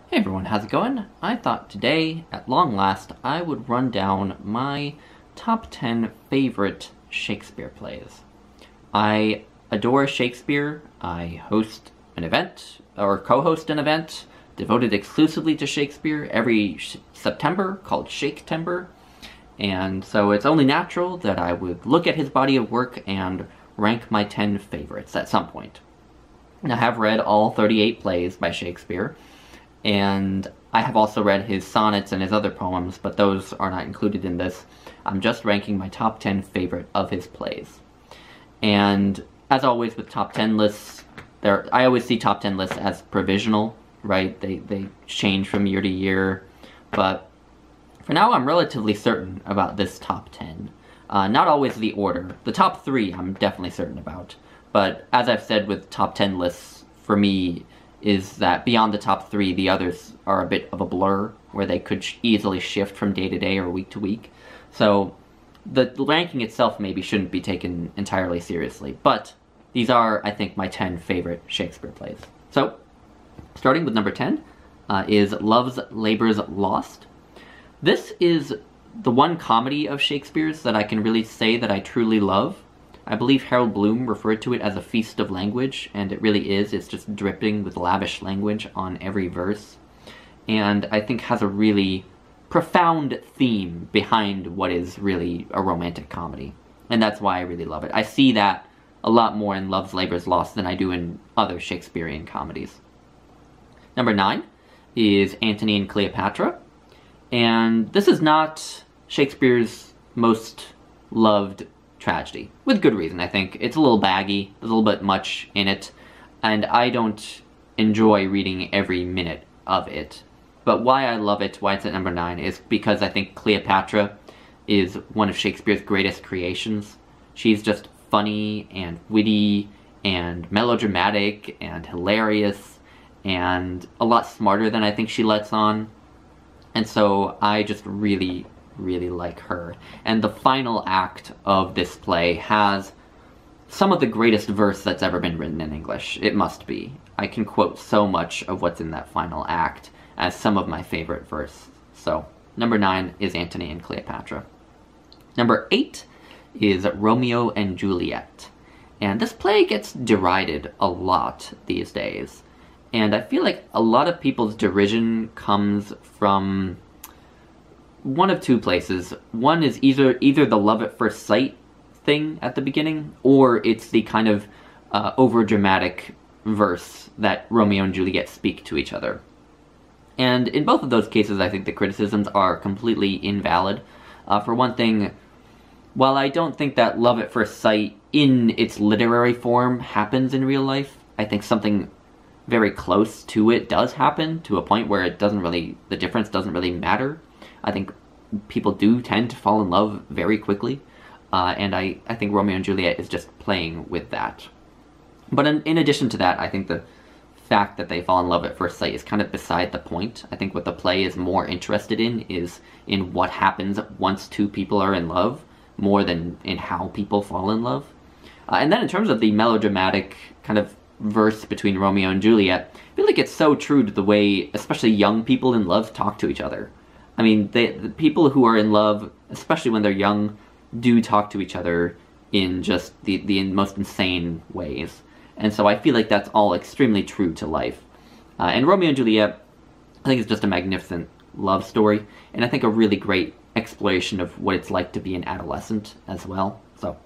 Hey everyone, how's it going? I thought today, at long last, I would run down my top 10 favorite Shakespeare plays. I adore Shakespeare. I host an event, or co-host an event, devoted exclusively to Shakespeare every September, called Shake-tember. And so it's only natural that I would look at his body of work and rank my 10 favorites at some point. And I have read all 38 plays by Shakespeare, and I have also read his sonnets and his other poems, but those are not included in this. I'm just ranking my top 10 favorite of his plays. And as always with top 10 lists, I always see top 10 lists as provisional, right? They change from year to year, but for now I'm relatively certain about this top 10. Not always the order. The top 3 I'm definitely certain about, but as I've said with top 10 lists, for me, is that beyond the top 3, the others are a bit of a blur, where they could easily shift from day to day or week to week. So the ranking itself maybe shouldn't be taken entirely seriously, but these are, I think, my 10 favorite Shakespeare plays. So, starting with number 10 is Love's Labour's Lost. This is the one comedy of Shakespeare's that I can really say that I truly love. I believe Harold Bloom referred to it as a feast of language, and it really is. It's just dripping with lavish language on every verse, and I think has a really profound theme behind what is really a romantic comedy, and that's why I really love it. I see that a lot more in Love's Labour's Lost than I do in other Shakespearean comedies. Number 9 is Antony and Cleopatra, and this is not Shakespeare's most loved tragedy, with good reason. I think it's a little baggy, there's a little bit much in it, and I don't enjoy reading every minute of it. But why I love it, why it's at number 9, is because I think Cleopatra is one of Shakespeare's greatest creations. She's just funny and witty and melodramatic and hilarious and a lot smarter than I think she lets on. And so I just really like her. And the final act of this play has some of the greatest verse that's ever been written in English. It must be. I can quote so much of what's in that final act as some of my favorite verse. So, number 9 is Antony and Cleopatra. Number 8 is Romeo and Juliet. And this play gets derided a lot these days. And I feel like a lot of people's derision comes from one of two places. One is either the love at first sight thing at the beginning, or it's the kind of over-dramatic verse that Romeo and Juliet speak to each other. And in both of those cases, I think the criticisms are completely invalid. For one thing, while I don't think that love at first sight in its literary form happens in real life, I think something very close to it does happen, to a point where the difference doesn't really matter. I think people do tend to fall in love very quickly, and I think Romeo and Juliet is just playing with that. But in addition to that, I think the fact that they fall in love at first sight is kind of beside the point. I think what the play is more interested in is in what happens once two people are in love, more than in how people fall in love. And then in terms of the melodramatic kind of verse between Romeo and Juliet, I feel like it's so true to the way especially young people in love talk to each other. I mean, the people who are in love, especially when they're young, do talk to each other in just the most insane ways. And so I feel like that's all extremely true to life. And Romeo and Juliet, I think, is just a magnificent love story, and I think a really great exploration of what it's like to be an adolescent as well. So,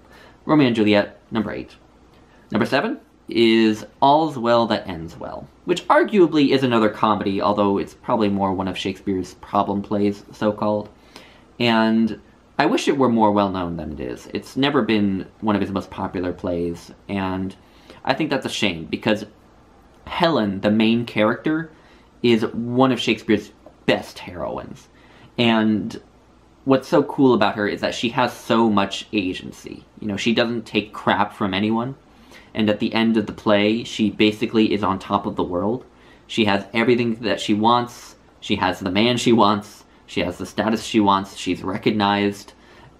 Romeo and Juliet, number 8. Number 7 is All's Well That Ends Well, which arguably is another comedy, although it's probably more one of Shakespeare's problem plays, so-called. And I wish it were more well-known than it is. It's never been one of his most popular plays, and I think that's a shame, because Helen, the main character, is one of Shakespeare's best heroines. And what's so cool about her is that she has so much agency. You know, she doesn't take crap from anyone. And at the end of the play, she basically is on top of the world. She has everything that she wants. She has the man she wants. She has the status she wants. She's recognized.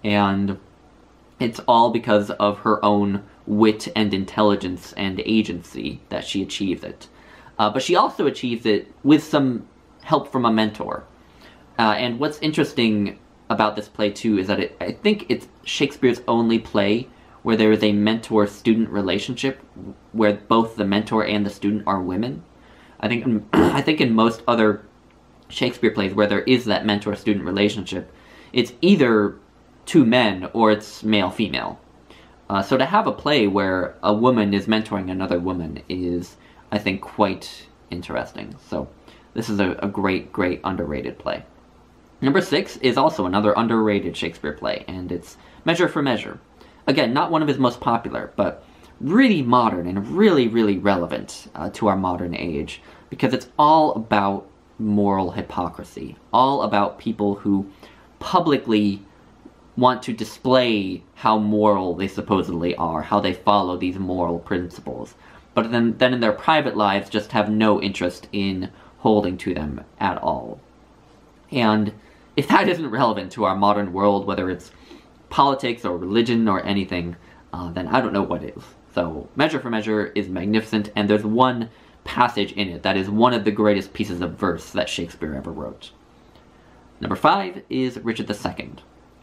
And it's all because of her own wit and intelligence and agency that she achieves it. But she also achieves it with some help from a mentor. And what's interesting about this play too is that I think it's Shakespeare's only play where there is a mentor-student relationship where both the mentor and the student are women. I think in most other Shakespeare plays where there is that mentor-student relationship, it's either two men or it's male-female. So to have a play where a woman is mentoring another woman is, I think, quite interesting. So this is a great, great underrated play. Number 6 is also another underrated Shakespeare play, and it's Measure for Measure. Again, not one of his most popular, but really modern and really, really relevant to our modern age, because it's all about moral hypocrisy, all about people who publicly want to display how moral they supposedly are, how they follow these moral principles, but then in their private lives just have no interest in holding to them at all. And if that isn't relevant to our modern world, whether it's politics or religion or anything, then I don't know what is. So Measure for Measure is magnificent, and there's one passage in it that is one of the greatest pieces of verse that Shakespeare ever wrote. Number 5 is Richard II.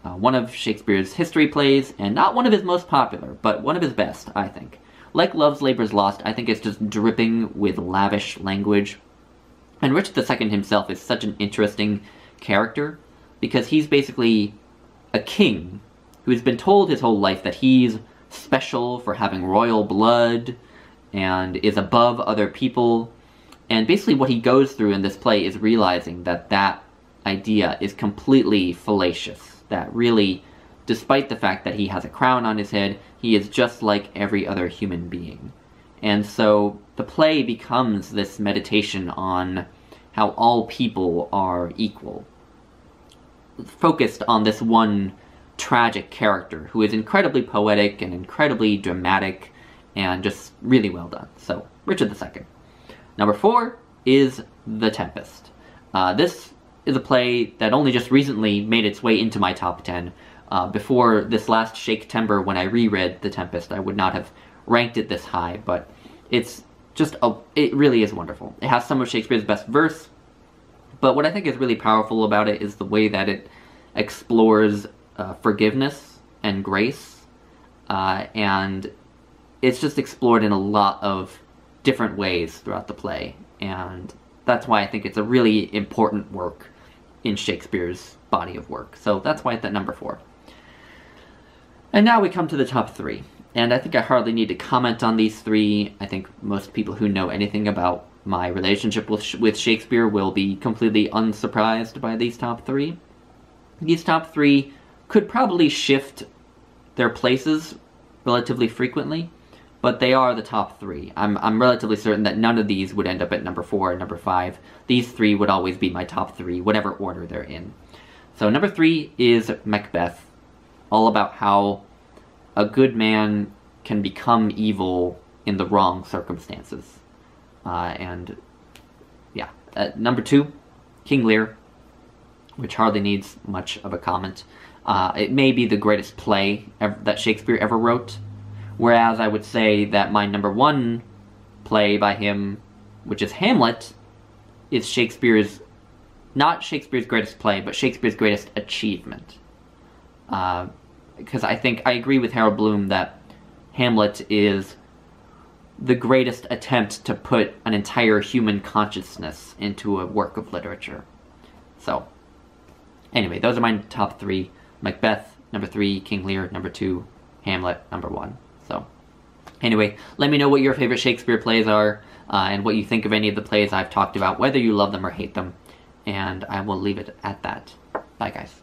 One of Shakespeare's history plays, and not one of his most popular, but one of his best, I think. Like Love's Labour's Lost, I think it's just dripping with lavish language. And Richard II himself is such an interesting character, because he's basically a king who's been told his whole life that he's special for having royal blood and is above other people. And basically what he goes through in this play is realizing that that idea is completely fallacious. That really, despite the fact that he has a crown on his head, he is just like every other human being. And so the play becomes this meditation on how all people are equal, focused on this one tragic character who is incredibly poetic and incredibly dramatic and just really well done. So, Richard II. Number 4 is The Tempest. This is a play that only just recently made its way into my top 10. Before this last Shake-tember, when I reread The Tempest, I would not have ranked it this high, but it's just it really is wonderful. It has some of Shakespeare's best verse, but what I think is really powerful about it is the way that it explores forgiveness and grace, and it's just explored in a lot of different ways throughout the play, and that's why I think it's a really important work in Shakespeare's body of work. So that's why it's at number 4. And now we come to the top 3. And I think I hardly need to comment on these 3. I think most people who know anything about my relationship with Shakespeare will be completely unsurprised by these top 3. These top 3 could probably shift their places relatively frequently, but they are the top 3. I'm relatively certain that none of these would end up at number 4 or number 5. These 3 would always be my top 3, whatever order they're in. So number 3 is Macbeth, all about how a good man can become evil in the wrong circumstances. And yeah, number 2, King Lear, which hardly needs much of a comment. It may be the greatest play that Shakespeare ever wrote, whereas I would say that my number 1 play by him, which is Hamlet, is not Shakespeare's greatest play, but Shakespeare's greatest achievement. Because I agree with Harold Bloom that Hamlet is the greatest attempt to put an entire human consciousness into a work of literature. So, anyway, those are my top 3. Macbeth, number 3, King Lear, number 2, Hamlet, number 1. So, anyway, let me know what your favorite Shakespeare plays are, and what you think of any of the plays I've talked about, whether you love them or hate them, and I will leave it at that. Bye, guys.